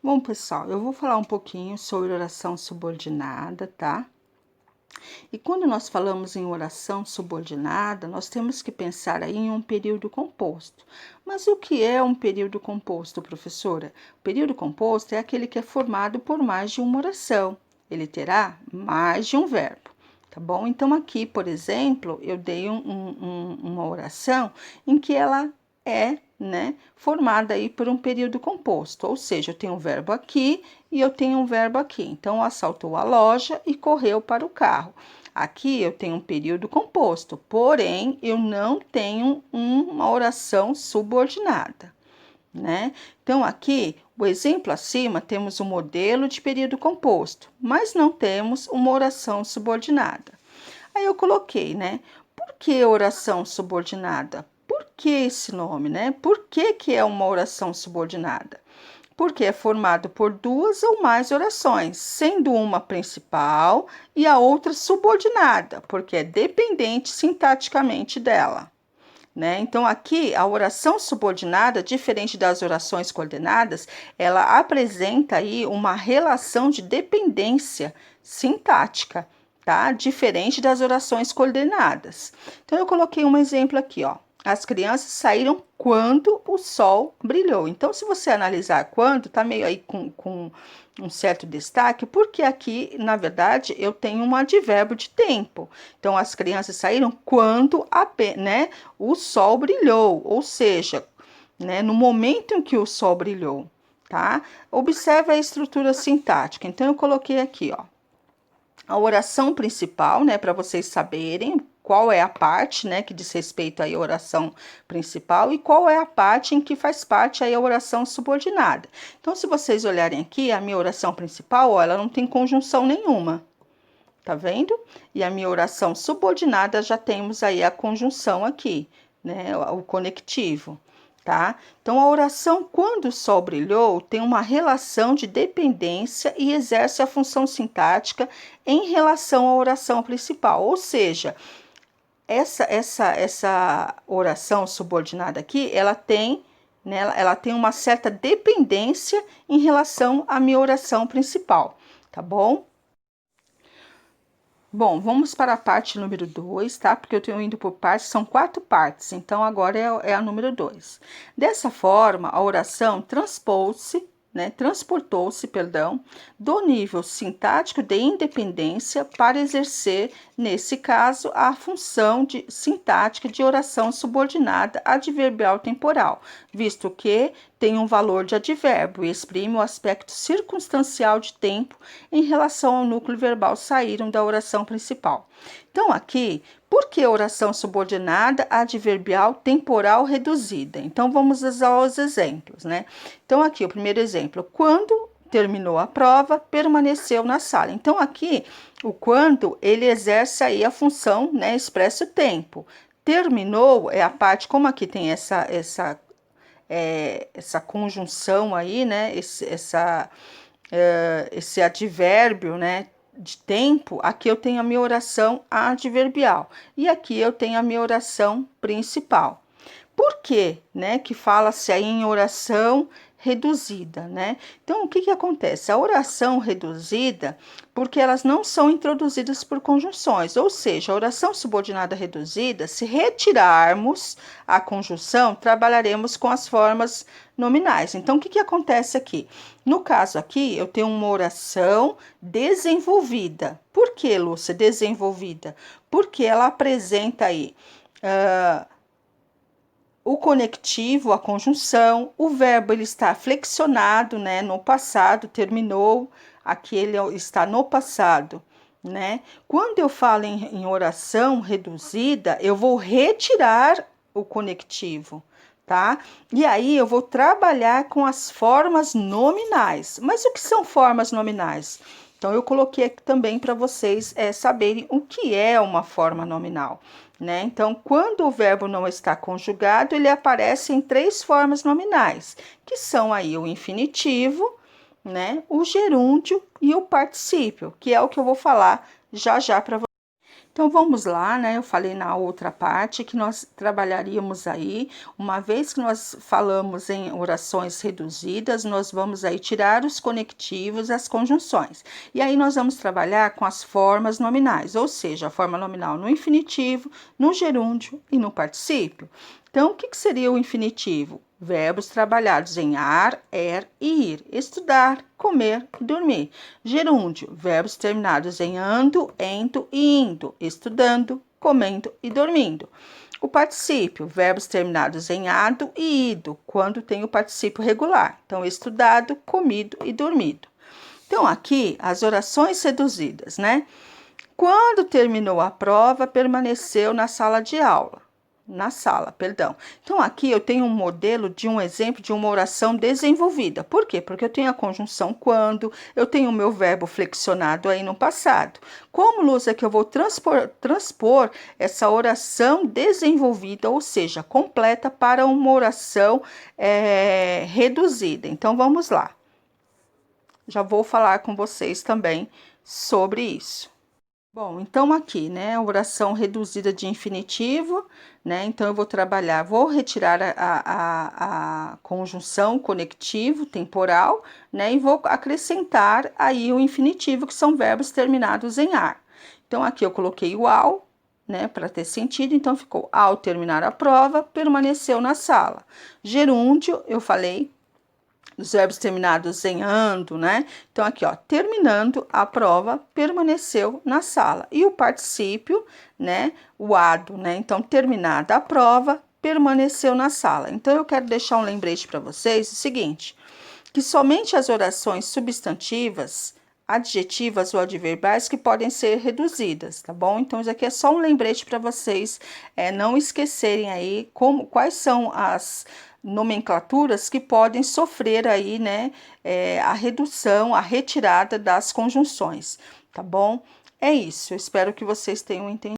Bom, pessoal, eu vou falar um pouquinho sobre oração subordinada, tá? E quando nós falamos em oração subordinada, nós temos que pensar aí em um período composto. Mas o que é um período composto, professora? O período composto é aquele que é formado por mais de uma oração. Ele terá mais de um verbo. Tá bom? Então, aqui, por exemplo, eu dei uma oração em que ela é, né, formada aí por um período composto, ou seja, eu tenho um verbo aqui e eu tenho um verbo aqui. Então, assaltou a loja e correu para o carro. Aqui eu tenho um período composto, porém eu não tenho uma oração subordinada, né? Então, aqui, o exemplo acima, temos um modelo de período composto, mas não temos uma oração subordinada. Aí eu coloquei, né? Por que oração subordinada? Por que esse nome, né? Por que é uma oração subordinada? Porque é formado por duas ou mais orações, sendo uma principal e a outra subordinada, porque é dependente sintaticamente dela. Né? Então, aqui, a oração subordinada, diferente das orações coordenadas, ela apresenta aí uma relação de dependência sintática, tá? Diferente das orações coordenadas. Então, eu coloquei um exemplo aqui, ó. As crianças saíram quando o sol brilhou. Então, se você analisar quando, tá meio aí com um certo destaque, porque aqui, na verdade, eu tenho um advérbio de tempo. Então, as crianças saíram quando né, o sol brilhou, ou seja, né, no momento em que o sol brilhou, tá? Observe a estrutura sintática. Então, eu coloquei aqui, ó, a oração principal, né, para vocês saberem qual é a parte, né, que diz respeito aí à oração principal e qual é a parte em que faz parte aí a oração subordinada. Então, se vocês olharem aqui, a minha oração principal, ó, ela não tem conjunção nenhuma, tá vendo? E a minha oração subordinada já temos aí a conjunção aqui, né, o conectivo. Tá? Então, a oração quando o sol brilhou tem uma relação de dependência e exerce a função sintática em relação à oração principal, ou seja, essa oração subordinada aqui, ela tem, né, ela tem uma certa dependência em relação à minha oração principal, tá bom? Bom, vamos para a parte número 2, tá? Porque eu tenho indo por partes, são 4 partes, então agora é a número 2. Dessa forma, a oração transportou-se, do nível sintático de independência para exercer, nesse caso, a função sintática de oração subordinada adverbial temporal, visto que tem um valor de advérbio e exprime o aspecto circunstancial de tempo em relação ao núcleo verbal saíram da oração principal. Então, aqui, por que oração subordinada adverbial temporal reduzida? Então, vamos aos exemplos, né? Então, aqui, o primeiro exemplo, quando terminou a prova, permaneceu na sala. Então, aqui, o quando, ele exerce aí a função, né, expressa o tempo. Terminou é a parte, como aqui tem essa conjunção aí, né, esse advérbio, né, de tempo, aqui eu tenho a minha oração adverbial e aqui eu tenho a minha oração principal. Por quê, né, que fala-se aí em oração reduzida, né? Então, o que acontece? A oração reduzida, porque elas não são introduzidas por conjunções, ou seja, a oração subordinada reduzida, se retirarmos a conjunção, trabalharemos com as formas nominais. Então, o que acontece aqui? No caso aqui, eu tenho uma oração desenvolvida. Por que, Lúcia, desenvolvida? Porque ela apresenta aí o conectivo, a conjunção, o verbo ele está flexionado, né, no passado, terminou, aqui ele está no passado, né? Quando eu falo em oração reduzida, eu vou retirar o conectivo, tá? E aí eu vou trabalhar com as formas nominais. Mas o que são formas nominais? Então, eu coloquei aqui também para vocês saberem o que é uma forma nominal, né? Então, quando o verbo não está conjugado, ele aparece em 3 formas nominais, que são aí o infinitivo, né? O gerúndio e o particípio, que é o que eu vou falar já já para vocês. Então vamos lá, né? Eu falei na outra parte que nós trabalharíamos aí, uma vez que nós falamos em orações reduzidas, nós vamos aí tirar os conectivos, as conjunções. E aí nós vamos trabalhar com as formas nominais, ou seja, a forma nominal no infinitivo, no gerúndio e no particípio. Então, o que seria o infinitivo? Verbos trabalhados em ar, e ir. Estudar, comer e dormir. Gerúndio, verbos terminados em ando, ento e indo. Estudando, comendo e dormindo. O particípio, verbos terminados em ado e ido, quando tem o particípio regular. Então, estudado, comido e dormido. Então, aqui, as orações reduzidas, né? Quando terminou a prova, permaneceu na sala de aula. Perdão. Então, aqui eu tenho um modelo de um exemplo de uma oração desenvolvida. Por quê? Porque eu tenho a conjunção quando, eu tenho o meu verbo flexionado aí no passado. Como, Luz, é que eu vou transpor essa oração desenvolvida, ou seja, completa, para uma oração reduzida? Então, vamos lá. Já vou falar com vocês também sobre isso. Bom, então aqui, né, oração reduzida de infinitivo, né, então eu vou retirar a conjunção conectivo temporal, né, e vou acrescentar aí o infinitivo, que são verbos terminados em ar. Então aqui eu coloquei o ao, né, para ter sentido, então ficou ao terminar a prova, permaneceu na sala. Gerúndio, eu falei, os verbos terminados em ando, né? Então, aqui, ó, terminando a prova, permaneceu na sala. E o particípio, né? O ado, né? Então, terminada a prova, permaneceu na sala. Então, eu quero deixar um lembrete para vocês, o seguinte, que somente as orações substantivas, adjetivas ou adverbiais que podem ser reduzidas, tá bom? Então, isso aqui é só um lembrete para vocês não esquecerem aí quais são as nomenclaturas que podem sofrer aí, né, a redução, a retirada das conjunções, tá bom? É isso, eu espero que vocês tenham entendido.